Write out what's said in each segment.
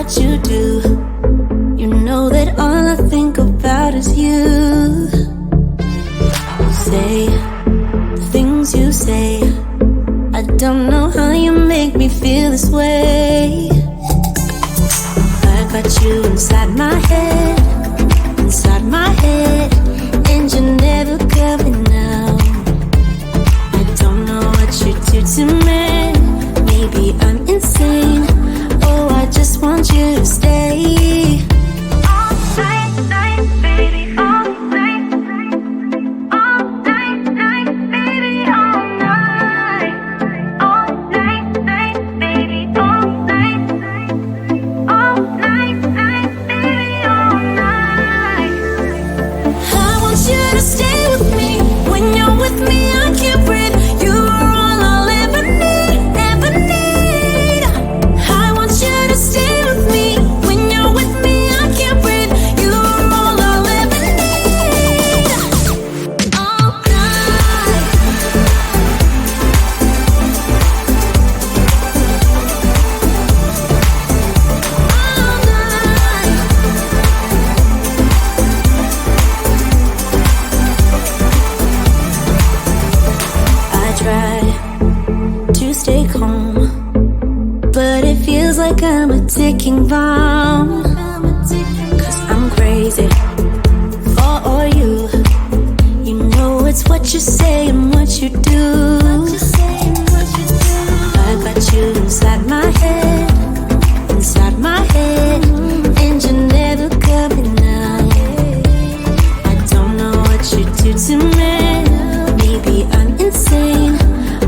what you do. You know that all I think about is you. You say the things you say. I don't know how you make me feel this way. I got you inside my head, and you're never coming out. I don't know what you do to me. Maybe I'm insane. Oh, I just want you to stay. All night, baby, all night. All night, baby, all night. All night, baby, all night. All night, baby, all night. I want you to stay with me. When you're with me, I can't breathe. You are all I'll ever need, ever need. I want you to stay with me. When you're with me, I can't breathe. You are all I'll ever need. All night. All night. I try to stay calm, but it feels like I'm a ticking bomb. Cause I'm crazy for you. You know it's what you say and what you do. I got you inside my head, and you're never coming out. I don't know what you do to me. Maybe I'm insane.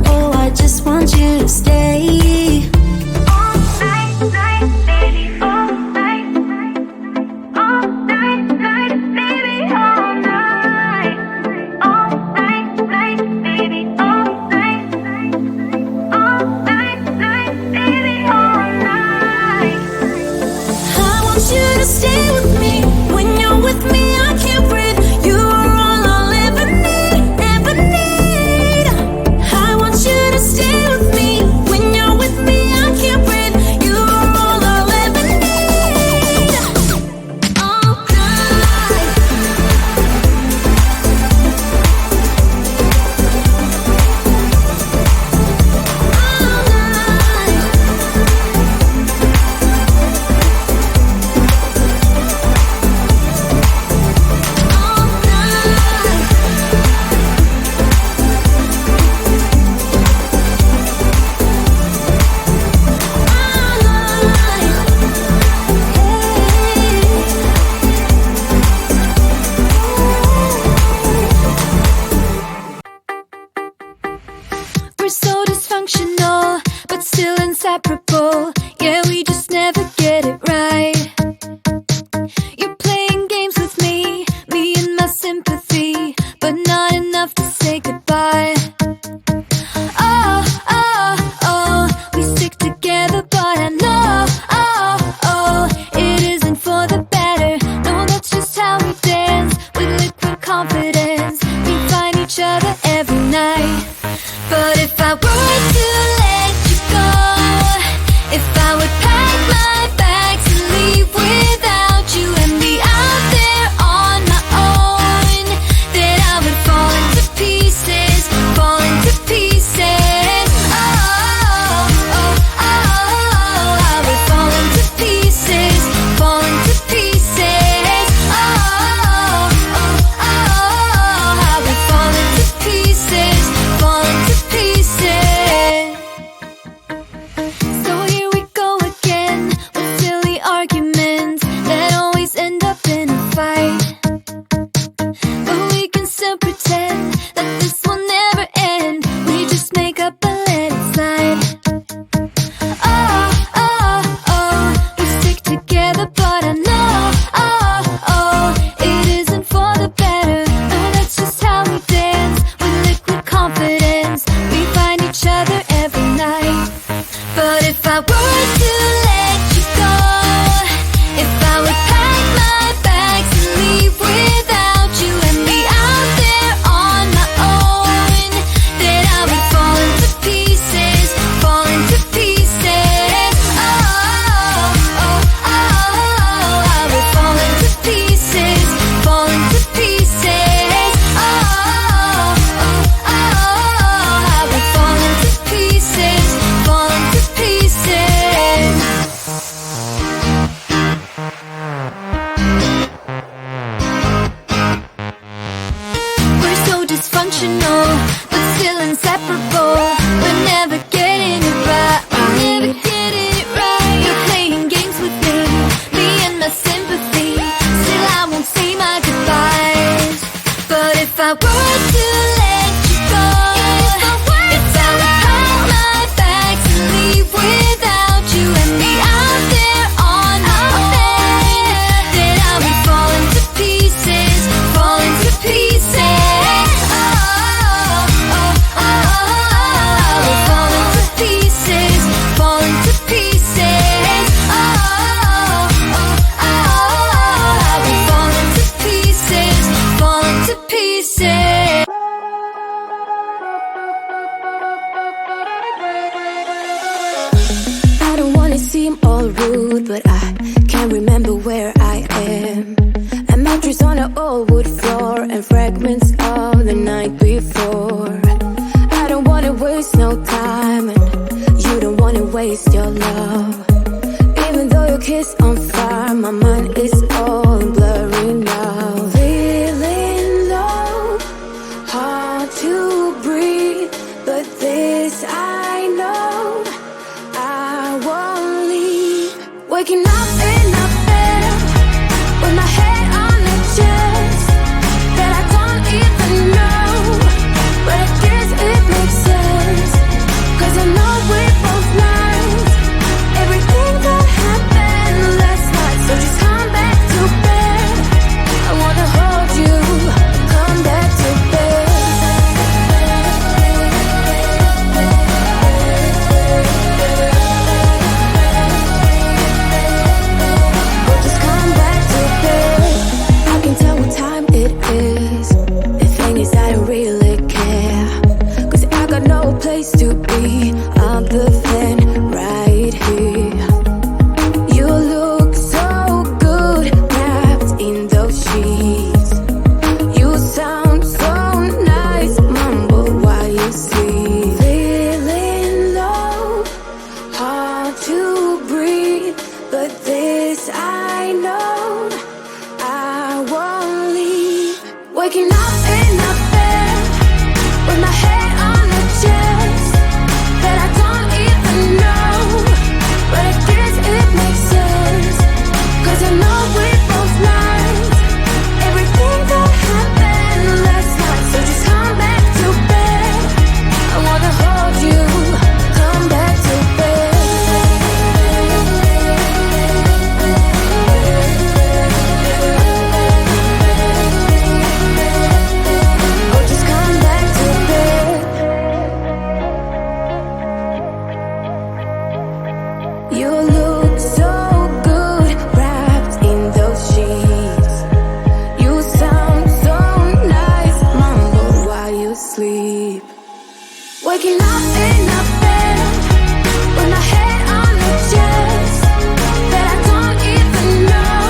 Oh, I just want you to stay. All night, baby, all night. All night, baby, all night. All night, baby, all night. All night, baby, all night. I want you to stay with me. When you're with me, I can't breathe. You are all I'll ever need, ever need. I want you to stay with me. When you're with me, I can't breathe. You are all I'll ever need. All night. All night. All night. We're so dysfunctional, but still inseparable. Yeah, we just never get it right. You're playing games with me and my sympathy, but not enough to say goodbye. Oh, oh, oh, we stick together, but I know, oh, oh, it isn't for the better. No, that's just how we dance, with liquid confidence. We find each other every night. But if I were to let you go, if I would pack my bags and leave without you and be out there on my own, then I would fall into pieces, fall into pieces. Oh, oh, oh, I would fall into pieces, fall into pieces. Oh, oh, oh, my word to let you go. It's time to pack my bags and leave without you and me out there on our own. Then I'll be falling to pieces, falling to pieces. Oh, oh, oh, oh, I'll be falling to pieces, falling to pieces. Oh, oh, oh, I'll be falling to pieces, falling to pieces. I don't wanna seem all rude, but I can't remember where I am. A mattress on an old wood floor and fragments of the night before. I don't wanna waste no time, and you don't wanna waste your love. Even though your kiss on fire, my mind is all blurry now. Feeling low, hard to breathe, but this I know, I won't leave. Waking up in a bed with my head on the chest that I don't even know, but I guess it makes sense, 'cause I know we're both lying. Everything that happened last night, so just come back to bed. I wanna hold you, come back to bed. Oh, just come back to bed. I can tell what time it is. The thing is I don't really care, 'cause I got no place to be other than right here. You look so good wrapped in those sheets. You sound so nice, mumble while you sleep. Feeling low, hard to breathe, but this I know, I won't leave. Waking up in a bed with my head on the chest that I don't even know, but I guess it makes sense, 'cause I know we're both lying. Everything that happened last night, so just come back to bed. I wanna hold you, come back to bed. Oh, just come back to bed. You look so good wrapped in those sheets. You sound so nice, mumble while you sleep. Waking up in a bed with my head on the chest that I don't even know,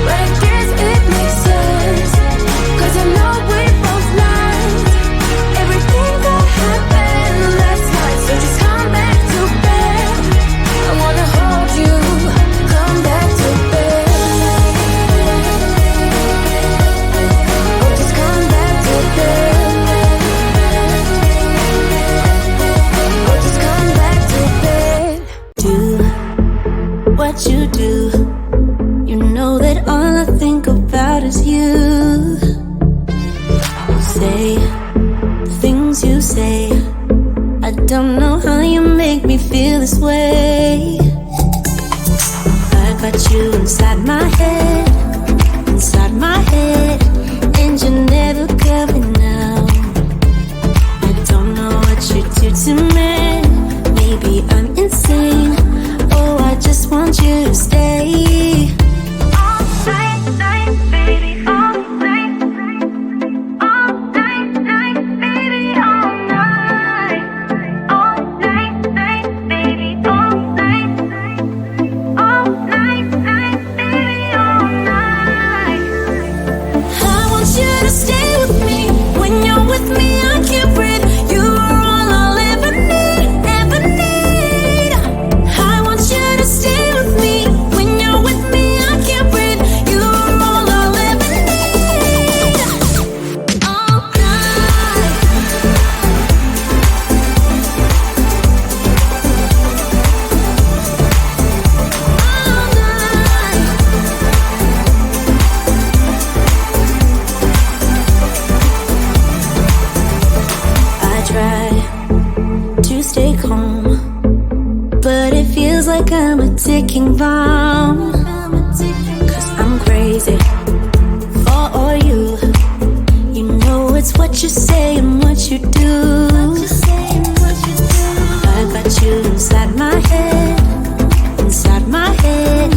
but I guess it makes sense, 'cause I know we're both lying. Everything that happened last night, so just come back to bed. I wanna hold you, come back to bed. Oh, just come back to bed. like I'm a ticking bomb. 'Cause I'm crazy for you. You know it's what you say and what you do. I got you inside my head,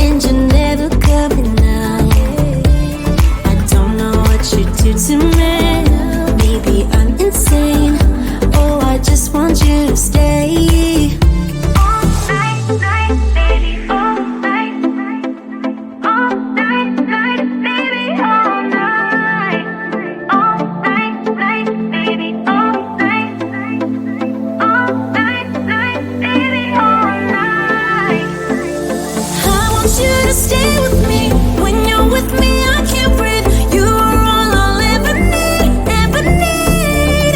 and you're never coming out. I don't know what you do to me. Maybe I'm insane. Oh, I just want you to stay. All night, night, baby, all night. All night, night, baby, all night. All night, night, baby, all night. All night, night, baby, all night. I want you to stay with me. When you're with me, I can't breathe. You are all I'll ever need, ever need.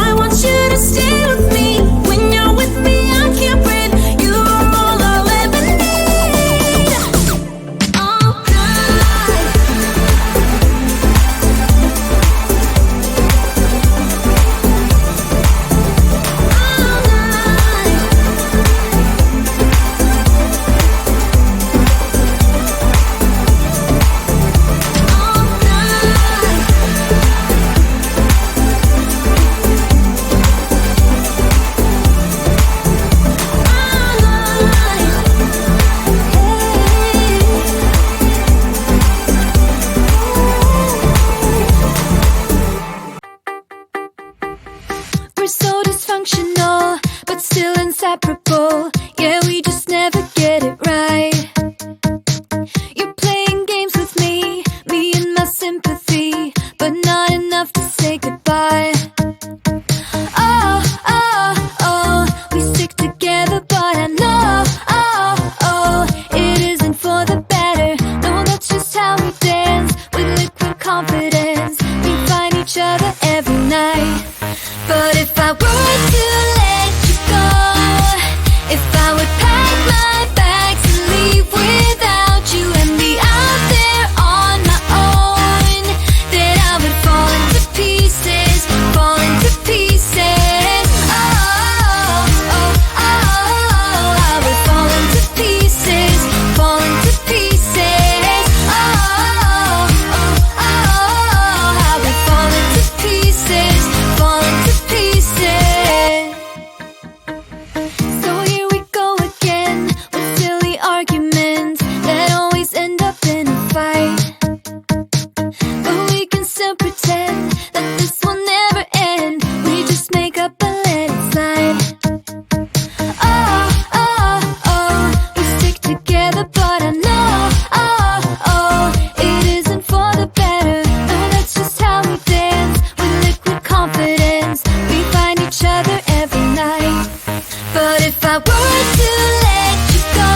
I want you to stay with me. When you're with me, I can't breathe. You are all I'll ever need. All night. All night. All night. We're so dysfunctional, but still inseparable. Yeah, we just never get it right. You're playing games with me and my sympathy, but not enough to say goodbye. Oh, oh, oh, we stick together, but I know, oh, oh, it isn't for the better. No, that's just how we dance, with liquid confidence. We find each other every night. But if I were to let you go, if I would pack my bags and leave without you and be out there on my own, then I would fall into pieces, fall into pieces. Oh, oh, oh, I would fall into pieces, fall into pieces. Oh, oh, oh, I would fall into pieces, fall into pieces. So here we go again with silly arguments that always end up in a fight. But we can still pretend that this will never end. We just make up and let it slide. Oh, oh, oh, we stick together, but I know, oh, oh, it isn't for the better. No, that's just how we dance, with liquid confidence. We find each other every night. But if I were to let you go,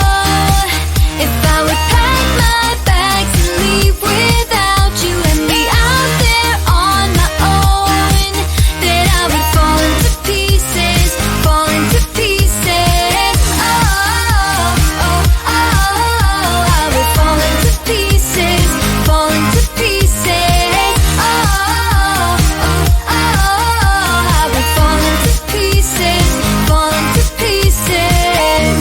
if I would pack my bags and leave without you and be out there on my own, then I would fall into pieces, fall into pieces. Oh, oh, oh, I would fall into pieces, fall into pieces. Oh, oh, oh, I would fall into pieces, fall into pieces.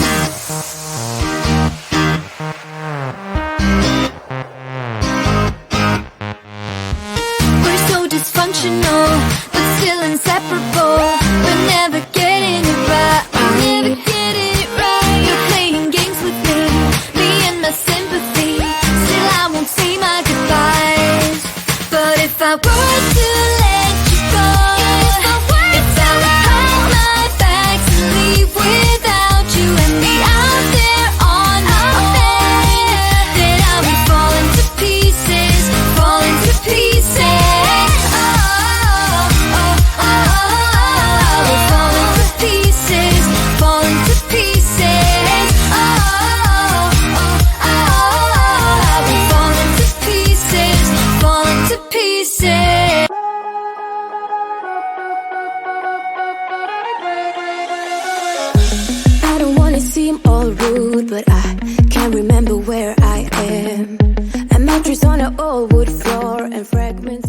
We're so dysfunctional, but still inseparable. We're never getting it right. We're never getting it right. You're playing games with me and my sympathy. Still, I won't say my goodbyes. But if I were to let you go, if I would pack my bags and leave without you and be out there on my own, then I would fall into pieces, fall into pieces. Oh, oh, oh, I would fall into pieces, fall into pieces. Oh, oh, oh, I would fall into pieces, fall into pieces. I don't wanna seem all rude, but I can't remember where I am. A mattress on an old wood floor and fragments